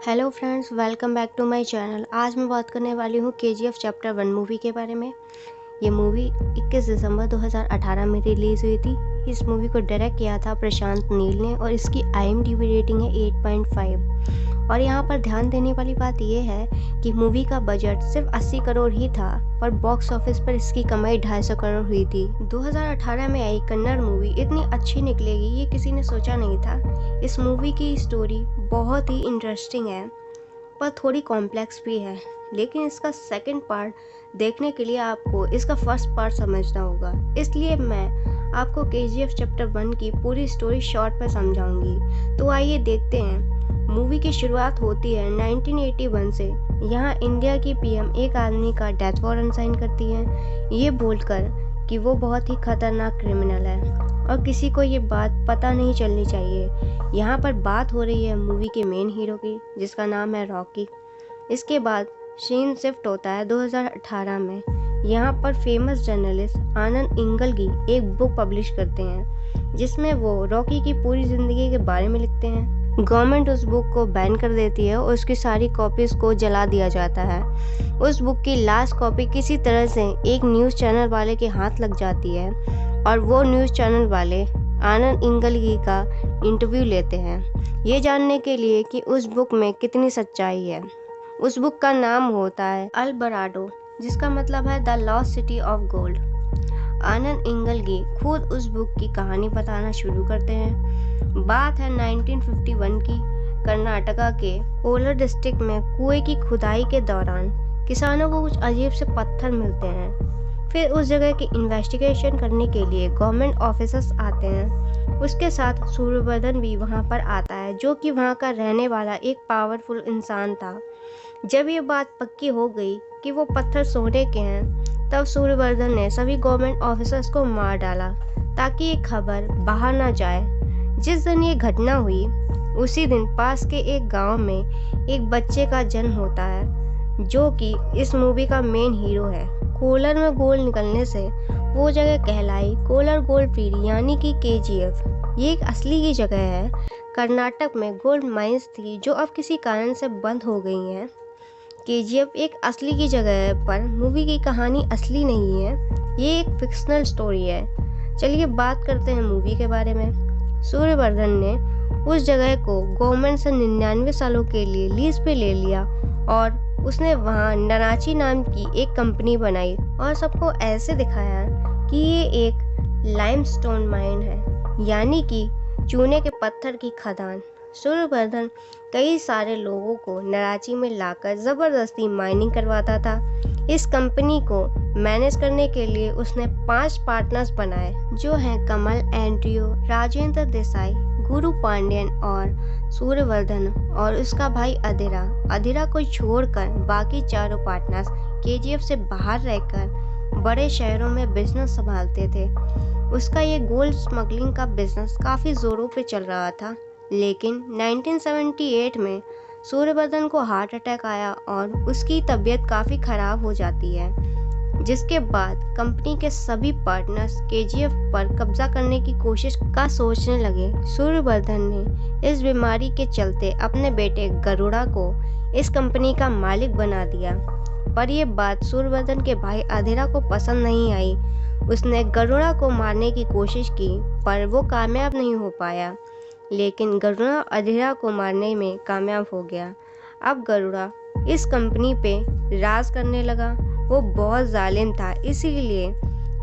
Hello friends, welcome back to my channel. आज मैं बात करने वाली हूँ केजीएफ चैप्टर 1 मूवी के बारे में। ये मूवी 21 दिसंबर 2018 में रिलीज़ हुई थी। इस मूवी को डायरेक्ट किया था प्रशांत नील ने और इसकी IMDb रेटिंग है 8.5। और यहाँ पर ध्यान देने वाली बात यह है कि मूवी का बजट सिर्फ 80 करोड़ ही था, पर बॉक्स ऑफिस पर इसकी कमाई 250 करोड़ हुई थी। 2018 में आई कन्नड़ मूवी इतनी अच्छी निकलेगी ये किसी ने सोचा नहीं था। इस मूवी की स्टोरी बहुत ही इंटरेस्टिंग है, पर थोड़ी कॉम्प्लेक्स भी है। लेकिन इसका सेकंड पार्ट देखने के लिए आपको इसका फर्स्ट पार्ट समझना होगा। इसलिए मैं आपको केजीएफ चैप्टर 1 की पूरी स्टोरी शॉर्ट पर समझाऊंगी। तो आइए देखते हैं। मूवी की शुरुआत होती है 1981 से। यहाँ इंडिया की पीएम एक आदमी का डेथ वारंट साइन करती है, ये बोलकर कि वो बहुत ही खतरनाक क्रिमिनल है और किसी को ये बात पता नहीं चलनी चाहिए। यहाँ पर बात हो रही है मूवी के मेन हीरो की, जिसका नाम है रॉकी। इसके बाद सीन शिफ्ट होता है 2018 में। यहाँ पर फेमस जर्नलिस्ट आनंद इंगलगी एक बुक पब्लिश करते हैं, जिसमें वो रॉकी की पूरी ज़िंदगी के बारे में लिखते हैं। गवर्नमेंट उस बुक को बैन कर देती है और उसकी सारी कॉपीज़ को जला दिया जाता है। उस बुक की लास्ट कॉपी किसी तरह से एक न्यूज़ चैनल वाले के हाथ लग जाती है और वो न्यूज़ चैनल वाले आनंद इंगलगी का इंटरव्यू लेते हैं, ये जानने के लिए कि उस बुक में कितनी सच्चाई है। उस बुक का नाम होता है अल बराडो, जिसका मतलब है the lost city of gold. Anand इंगलगी खुद उस बुक की कहानी बताना शुरू करते हैं। बात है 1951 की। कर्नाटका के कोलार डिस्ट्रिक्ट में कुएं की खुदाई के दौरान किसानों को कुछ अजीब से पत्थर मिलते हैं। फिर उस जगह की इन्वेस्टिगेशन करने के लिए गवर्नमेंट ऑफिसर्स आते हैं। उसके साथ सूर्यवर्धन भी वहां पर आता है, जो कि वहां का रहने वाला एक पावरफुल इंसान था। जब ये बात पक्की हो गई कि वो पत्थर सोने के हैं, तब सूर्यवर्धन ने सभी गवर्नमेंट ऑफिसर्स को मार डाला ताकि ये खबर बाहर ना जाए। जिस दिन ये घटना हुई उसी दिन पास के एक गांव में एक बच्चे का जन्म होता है, जो कि इस मूवी का मेन हीरो है। कोलार में गोल्ड निकलने से वो जगह कहलाई कोलार गोल्ड फील्ड, यानी कि केजीएफ। ये एक असली की जगह है। कर्नाटक में गोल्ड माइंस थी जो अब किसी कारण से बंद हो गई हैं। केजीएफ एक असली की जगह है, पर मूवी की कहानी असली नहीं है, ये एक फिक्शनल स्टोरी है। चलिए बात करते हैं मूवी के बारे में। सूर्यवर्धन ने उस जगह को गवर्नमेंट से 99 सालों के लिए लीज पे ले लिया और उसने वहाँ नराची नाम की एक कंपनी बनाई और सबको ऐसे दिखाया कि ये एक लाइमस्टोन माइन है, यानी कि चूने के पत्थर की खदान। सूर्यवर्धन कई सारे लोगों को नराची में लाकर ज़बरदस्ती माइनिंग करवाता था। इस कंपनी को मैनेज करने के लिए उसने 5 पार्टनर्स बनाए, जो हैं कमल, एंड्रियो, राजेंद्र देसाई, गुरु पांड्यन और सूर्यवर्धन और उसका भाई अधीरा। अधीरा को छोड़कर बाकी चारों पार्टनर्स केजीएफ से बाहर रहकर बड़े शहरों में बिजनेस संभालते थे। उसका ये गोल्ड स्मगलिंग का बिजनेस काफ़ी ज़ोरों पे चल रहा था। लेकिन 1978 में सूर्यवर्धन को हार्ट अटैक आया और उसकी तबीयत काफ़ी ख़राब हो जाती है, जिसके बाद कंपनी के सभी पार्टनर्स केजीएफ पर कब्जा करने की कोशिश का सोचने लगे। सूर्यवर्धन ने इस बीमारी के चलते अपने बेटे गरुड़ा को इस कंपनी का मालिक बना दिया, पर यह बात सूर्यवर्धन के भाई अधीरा को पसंद नहीं आई। उसने गरुड़ा को मारने की कोशिश की, पर वो कामयाब नहीं हो पाया। लेकिन गरुड़ा अधीरा को मारने में कामयाब हो गया। अब गरुड़ा इस कंपनी पे राज करने लगा। वो बहुत जालिम था, इसीलिए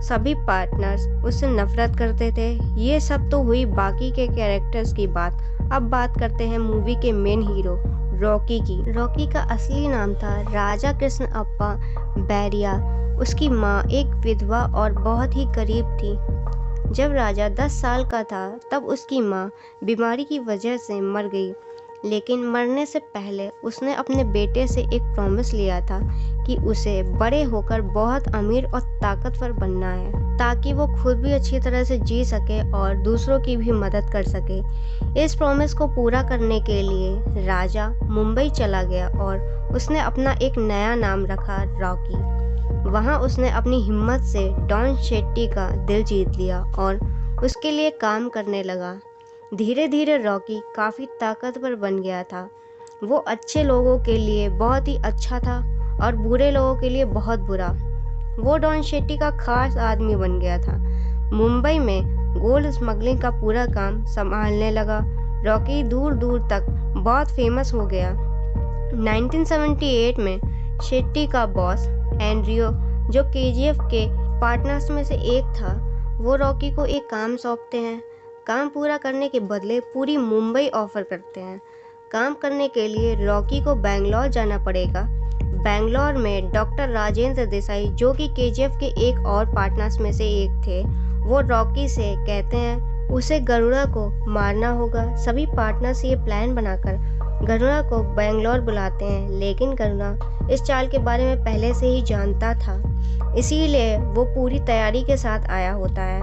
सभी पार्टनर्स उससे नफरत करते थे। ये सब तो हुई बाकी के कैरेक्टर्स की बात। अब बात करते हैं मूवी के मेन हीरो रॉकी की। रॉकी का असली नाम था राजा कृष्ण अप्पा बैरिया। उसकी माँ एक विधवा और बहुत ही गरीब थी। जब राजा 10 साल का था तब उसकी माँ बीमारी की वजह से मर गई। लेकिन मरने से पहले उसने अपने बेटे से एक प्रॉमिस लिया था कि उसे बड़े होकर बहुत अमीर और ताकतवर बनना है, ताकि वो खुद भी अच्छी तरह से जी सके और दूसरों की भी मदद कर सके। इस प्रॉमिस को पूरा करने के लिए राजा मुंबई चला गया और उसने अपना एक नया नाम रखा, रॉकी। वहाँ उसने अपनी हिम्मत से डॉन शेट्टी का दिल जीत लिया और उसके लिए काम करने लगा। धीरे धीरे रॉकी काफ़ी ताकतवर बन गया था। वो अच्छे लोगों के लिए बहुत ही अच्छा था और बुरे लोगों के लिए बहुत बुरा। वो डॉन शेट्टी का खास आदमी बन गया था। मुंबई में गोल्ड स्मगलिंग का पूरा काम संभालने लगा। रॉकी दूर दूर तक बहुत फेमस हो गया। 1978 में शेट्टी का बॉस एंड्रियो, जो केजीएफ के पार्टनर्स में से एक था, वो रॉकी को एक काम सौंपते हैं। काम पूरा करने के बदले पूरी मुंबई ऑफर करते हैं। काम करने के लिए रॉकी को बेंगलोर जाना पड़ेगा। बेंगलोर में डॉक्टर राजेंद्र देसाई, जो कि केजीएफ के एक और पार्टनर्स में से एक थे, वो रॉकी से कहते हैं उसे गरुड़ा को मारना होगा। सभी पार्टनर्स ये प्लान बनाकर गरुड़ा को बेंगलोर बुलाते हैं, लेकिन गरुड़ा इस चाल के बारे में पहले से ही जानता था, इसीलिए वो पूरी तैयारी के साथ आया होता है।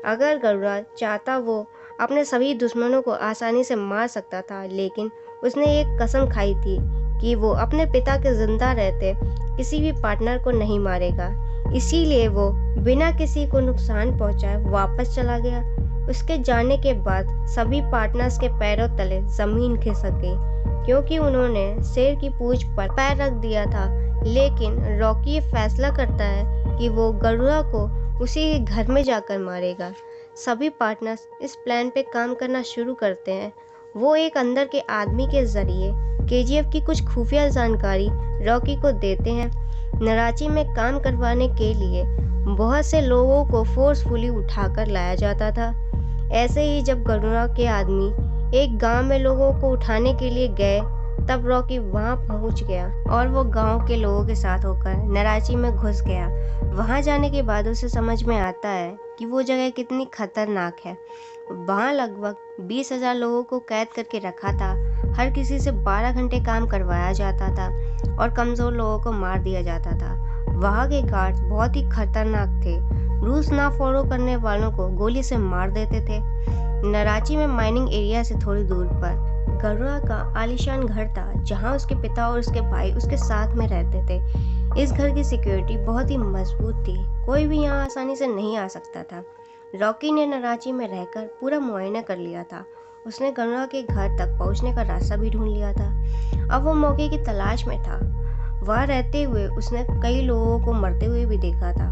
अगर गरुड़ा चाहता वो अपने सभी दुश्मनों को आसानी से मार सकता था, लेकिन उसने एक कसम खाई थी कि वो अपने पिता के जिंदा रहते किसी भी पार्टनर को नहीं मारेगा। इसीलिए वो बिना किसी को नुकसान पहुंचाए वापस चला गया। उसके जाने के बाद सभी पार्टनर्स के पैरों तले जमीन खिसक गई, क्योंकि उन्होंने शेर की पूंछ पर पैर रख दिया था। लेकिन रॉकी ये फैसला करता है कि वो गरुड़ा को उसी के घर में जाकर मारेगा। सभी पार्टनर्स इस प्लान पे काम करना शुरू करते हैं। वो एक अंदर के आदमी के जरिए केजीएफ की कुछ खुफिया जानकारी रॉकी को देते हैं। नराची में काम करवाने के लिए बहुत से लोगों को फोर्सफुली उठाकर लाया जाता था। ऐसे ही जब गरुड़ा के आदमी एक गांव में लोगों को उठाने के लिए गए, तब रॉकी वहां पहुंच गया और वो गांव के लोगों के साथ होकर नराची में घुस गया। वहां जाने के बाद उसे समझ में आता है कि वो जगह कितनी खतरनाक है। वहां लगभग 20,000 लोगों को कैद करके रखा था। हर किसी से 12 घंटे काम करवाया जाता था और कमजोर लोगों को मार दिया जाता था। वहां के गार्ड्स बहुत ही खतरनाक थे। रूल्स ना फॉलो करने वालों को गोली से मार देते थे। नराची में माइनिंग एरिया से थोड़ी दूर पर गरुड़ा का आलीशान घर था, जहां उसके पिता और उसके भाई उसके साथ में रहते थे। इस घर की सिक्योरिटी बहुत ही मजबूत थी, कोई भी यहाँ आसानी से नहीं आ सकता था। रॉकी ने नराची में रहकर पूरा मुआयना कर लिया था। उसने गरुड़ा के घर तक पहुंचने का रास्ता भी ढूंढ लिया था। अब वो मौके की तलाश में था। वहां रहते हुए उसने कई लोगों को मरते हुए भी देखा था।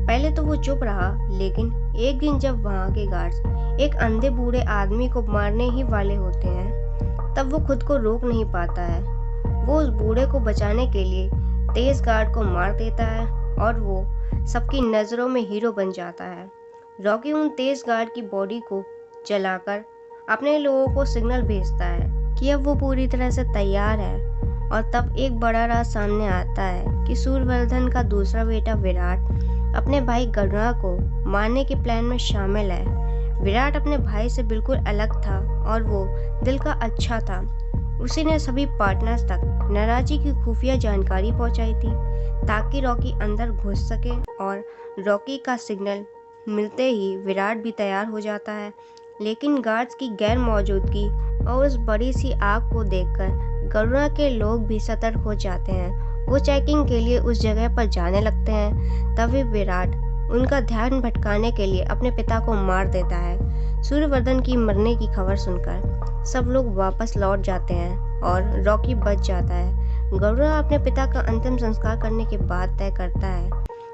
पहले तो वो चुप रहा, लेकिन एक दिन जब वहां के गार्ड्स एक अंधे बूढ़े आदमी को मारने ही वाले होते हैं, तब वो खुद को रोक नहीं पाता है। वो उस बूढ़े को बचाने के लिए तेज गार्ड को मार देता है और वो सबकी नजरों में हीरो बन जाता है। रॉकी उन तेज गार्ड की बॉडी को जलाकर अपने लोगों को सिग्नल भेजता है कि अब वो पूरी तरह से तैयार है। और तब एक बड़ा राज सामने आता है कि सूर्यवर्धन का दूसरा बेटा विराट अपने भाई गरुड़ा को मारने के प्लान में शामिल है। विराट अपने भाई से बिल्कुल अलग था और वो दिल का अच्छा था। उसी ने सभी पार्टनर्स तक नराची की खुफिया जानकारी पहुंचाई थी, ताकि रॉकी अंदर घुस सके। और रॉकी का सिग्नल मिलते ही विराट भी तैयार हो जाता है। लेकिन गार्ड्स की गैर मौजूदगी और उस बड़ी सी आग को देखकर गरुड़ा के लोग भी सतर्क हो जाते हैं। वो चेकिंग के लिए उस जगह पर जाने लगते हैं। तभी विराट उनका ध्यान भटकाने के लिए अपने पिता को मार देता है। सूर्यवर्धन की मरने की खबर सुनकर सब लोग वापस लौट जाते हैं और रॉकी बच जाता है। गरुड़ा अपने पिता का अंतिम संस्कार करने के बाद तय करता है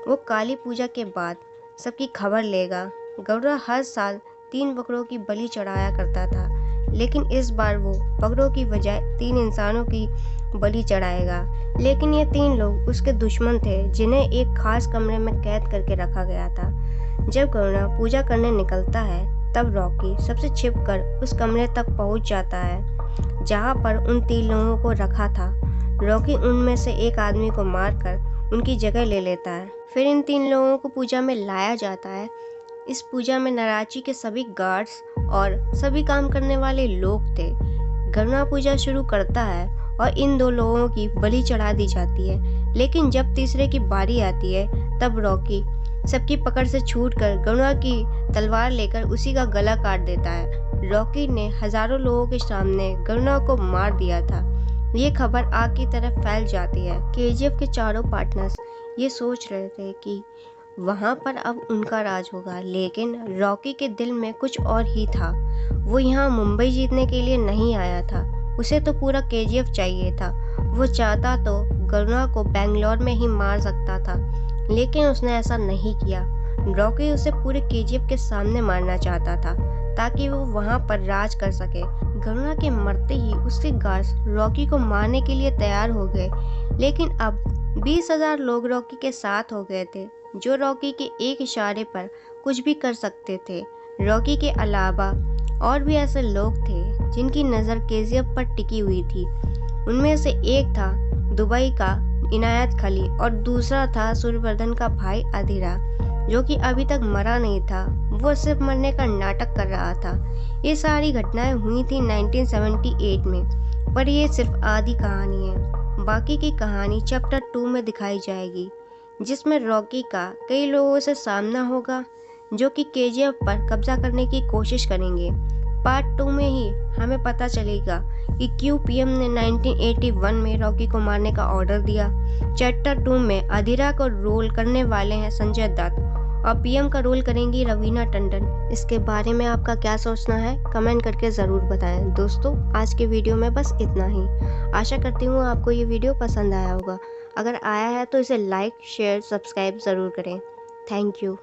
वो काली पूजा के बाद सबकी खबर लेगा। गरुड़ा हर साल 3 बकरों की बलि चढ़ाया करता था, लेकिन इस बार वो बकरों की बजाय 3 इंसानों की बलि चढ़ाएगा। लेकिन ये 3 लोग उसके दुश्मन थे, जिन्हें एक खास कमरे में कैद करके रखा गया था। जब गरुड़ा पूजा करने निकलता है, तब रॉकी सबसे छिपकर उस कमरे तक पहुंच जाता है जहां पर उन 3 लोगों को रखा था। रॉकी उनमें से एक आदमी को मारकर उनकी जगह ले लेता है। फिर इन 3 लोगों को पूजा में लाया जाता है। इस पूजा में नराची के सभी गार्ड्स और सभी काम करने वाले लोग थे। गरुड़ा पूजा शुरू करता है और इन 2 लोगों की बलि चढ़ा दी जाती है। लेकिन जब तीसरे की बारी आती है, तब रॉकी सबकी पकड़ से छूटकर गरुड़ा की तलवार लेकर उसी का गला काट देता है। रॉकी ने हजारों लोगों के सामने गरुड़ा को मार दिया था। ये खबर आग की तरफ फैल जाती है। केजीएफ के चारों पार्टनर्स ये सोच रहे थे कि वहां पर अब उनका राज होगा, लेकिन रॉकी के दिल में कुछ और ही था। वो यहाँ मुंबई जीतने के लिए नहीं आया था, उसे तो पूरा केजीएफ चाहिए था। वो चाहता तो करुणा को बेंगलोर में ही मार सकता था, लेकिन उसने ऐसा नहीं किया। रॉकी उसे पूरे केजीएफ के सामने मारना चाहता था ताकि वो वहां पर राज कर सके। करुणा के मरते ही उसके गार्ड्स रॉकी को मारने के लिए तैयार हो गए, लेकिन अब 20,000 लोग रॉकी के साथ हो गए थे, जो रॉकी के एक इशारे पर कुछ भी कर सकते थे। रॉकी के अलावा और भी ऐसे लोग थे जिनकी नज़र केजीएफ पर टिकी हुई थी। उनमें से एक था दुबई का इनायत खली और दूसरा था सूर्यवर्धन का भाई अधीरा, जो कि अभी तक मरा नहीं था। वो सिर्फ मरने का नाटक कर रहा था। ये सारी घटनाएं हुई थी 1978 में, पर ये सिर्फ आधी कहानी है। बाकी की कहानी चैप्टर 2 में दिखाई जाएगी, जिसमें रॉकी का कई लोगों से सामना होगा जो कि केजीएफ पर कब्जा करने की कोशिश करेंगे। पार्ट 2 में ही हमें पता चलेगा कि क्यों पीएम ने 1981 में रॉकी को मारने का ऑर्डर दिया। चैप्टर 2 में अधीरा को रोल करने वाले हैं संजय दत्त और पीएम का रोल करेंगी रवीना टंडन। इसके बारे में आपका क्या सोचना है, कमेंट करके ज़रूर बताएं। दोस्तों, आज के वीडियो में बस इतना ही। आशा करती हूँ आपको ये वीडियो पसंद आया होगा। अगर आया है तो इसे लाइक, शेयर, सब्सक्राइब ज़रूर करें। Thank you.